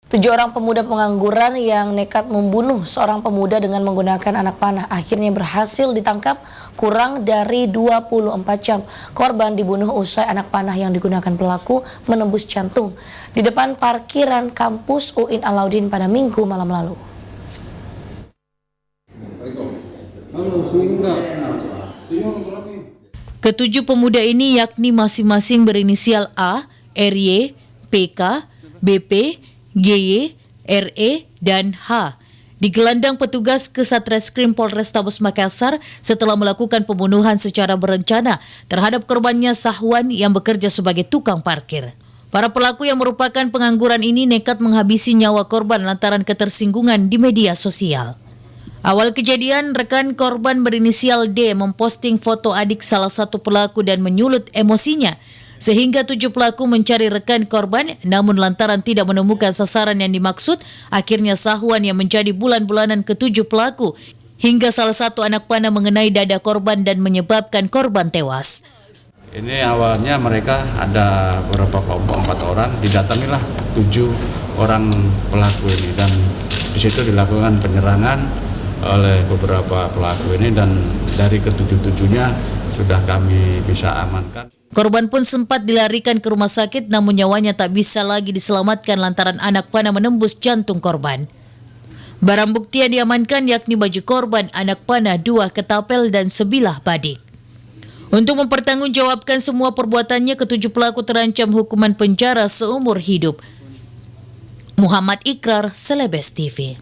7 orang pemuda pengangguran yang nekat membunuh seorang pemuda dengan menggunakan anak panah akhirnya berhasil ditangkap kurang dari 24 jam. Korban dibunuh usai anak panah yang digunakan pelaku menembus jantung di depan parkiran kampus UIN Alauddin pada Minggu malam lalu. Ketujuh pemuda ini yakni masing-masing berinisial A, RY, PK, BP, GY, RE, dan H. Digelandang petugas ke Satreskrim Polrestabes Makassar setelah melakukan pembunuhan secara berencana terhadap korbannya Sahwan yang bekerja sebagai tukang parkir. Para pelaku yang merupakan pengangguran ini nekat menghabisi nyawa korban lantaran ketersinggungan di media sosial. Awal kejadian, rekan korban berinisial D memposting foto adik salah satu pelaku dan menyulut emosinya, sehingga 7 pelaku mencari rekan korban, namun lantaran tidak menemukan sasaran yang dimaksud, akhirnya Sahwan yang menjadi bulan-bulanan ke-7 pelaku, hingga salah satu anak panah mengenai dada korban dan menyebabkan korban tewas. Ini awalnya mereka ada beberapa kelompok 4 orang, didatangilah 7 orang pelaku ini, dan di situ dilakukan penyerangan oleh beberapa pelaku ini, dan dari ke-7-7-nya sudah kami bisa amankan. Korban pun sempat dilarikan ke rumah sakit, namun nyawanya tak bisa lagi diselamatkan lantaran anak panah menembus jantung korban. Barang bukti yang diamankan yakni baju korban, anak panah, 2 ketapel, dan sebilah badik. Untuk mempertanggungjawabkan semua perbuatannya, ke-7 pelaku terancam hukuman penjara seumur hidup. Muhammad Ikrar, Celebes TV.